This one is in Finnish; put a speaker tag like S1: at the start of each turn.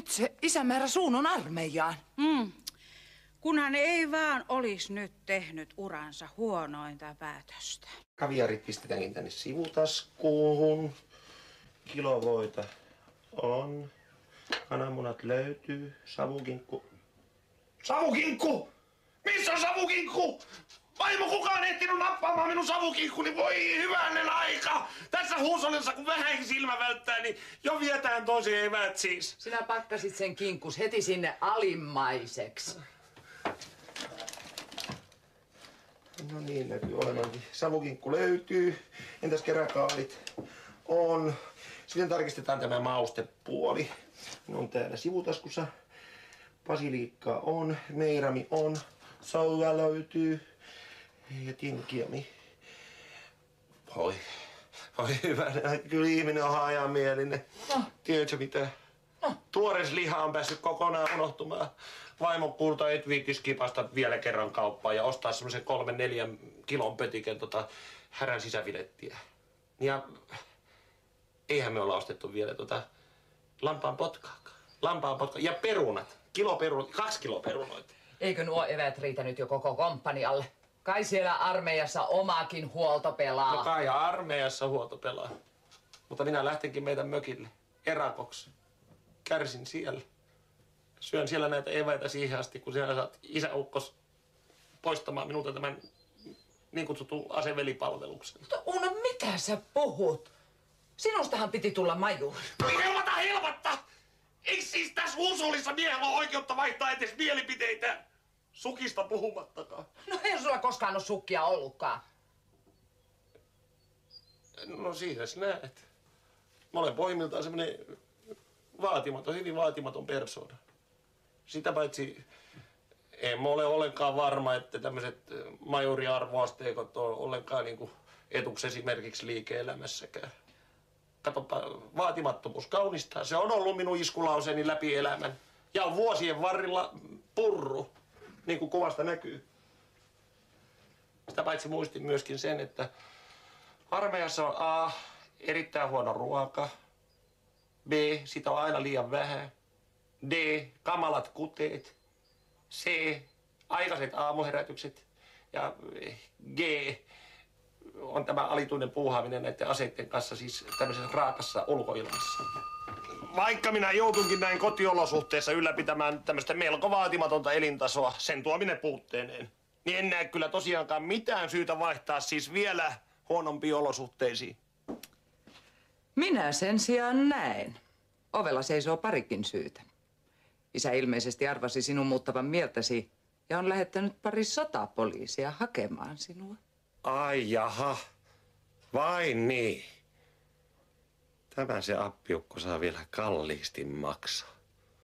S1: Nyt se isämäärä suunnon armeijaan.
S2: Kunhan ei vaan olisi nyt tehnyt uransa huonointa päätöstä.
S3: Kaviarit pistetäänkin tänne sivutaskuun. Kilovoita on. Kananmunat löytyy. Savukinkku. Savukinkku! Missä on savukinkku? Vaimo, kukaan ehtinyt nappaamaan minun savukinkkuni. Voi hyvänen aika! Tässä huusollissa, kun vähänkin silmä välttää, niin jo vietään tosi evät siis.
S1: Sinä pakkasit sen kinkkus heti sinne alimmaiseksi.
S3: No niin, näkyy olevankin. Savukinkku löytyy. Entäs keräkaalit? On. Sitten tarkistetaan tämä maustepuoli. Ne on täällä sivutaskussa. Basiliikkaa on. Meirami on. Soua löytyy. Ja tinkiami. Voi hyvänä. Kyllä ihminen on haajamielinen. No. Tiedätkö mitä? No. Tuores liha on päässyt kokonaan unohtumaan. Vaimon kuulta et viittis kipasta vielä kerran kauppaan ja ostaa semmoisen 3-4 kilon pötiken härän sisäfilettiä. Ja eihän me olla ostettu vielä lampaan potkaakaan. Ja perunat. 2 kiloa perunoita.
S1: Eikö nuo evät riitä nyt jo koko komppanialle? Kai siellä armeijassa omaakin huolto pelaa.
S3: No kai armeijassa huolto pelaa. Mutta minä lähtenkin meidän mökille erakoksi. Kärsin siellä. Syön siellä näitä eväitä siihen asti, kun siellä saat isäukkos poistamaan minulta tämän niin kutsutun asevelipalveluksen.
S1: Mutta Uno, mitä sä puhut? Sinustahan piti tulla maju.
S3: No helvatta! Eikö siis tässä huusollissa miehellä ole oikeutta vaihtaa edes mielipiteitä? Sukista puhumattakaan.
S1: No ei sulla koskaan ole sukkia ollutkaan.
S3: No siinä sä näet. Mä olen pohjimmiltaan semmonen hyvin vaatimaton persoona. Sitä paitsi en mä ole ollenkaan varma, että tämmöiset majoriarvoasteikot on ollenkaan niinku etuksi esimerkiksi liike-elämässäkään. Katsopa, vaatimattomuus kaunistaa. Se on ollut minun iskulauseeni läpi elämän. Ja on vuosien varrella purru, niin kuin kuvasta näkyy. Sitä paitsi muistin myöskin sen, että armeijassa on A, erittäin huono ruoka. B, sitä on aina liian vähän. D, kamalat kuteet. C, aikaiset aamuherätykset. Ja G, on tämä alituinen puuhaaminen näiden aseiden kanssa, siis tämmöisessä raakassa ulkoilmassa. Vaikka minä joutunkin näin kotiolosuhteessa ylläpitämään tämmöistä melko vaatimatonta elintasoa, sen tuominen puutteineen, niin en näe kyllä tosiaankaan mitään syytä vaihtaa siis vielä huonompiin olosuhteisiin.
S1: Minä sen sijaan näen. Ovella seisoo parikin syytä. Isä ilmeisesti arvasi sinun muuttavan mieltäsi ja on lähettänyt pari sotapoliisia hakemaan sinua.
S3: Ai jaha, vain niin. Tämä se appiukko saa vielä kalliisti maksaa.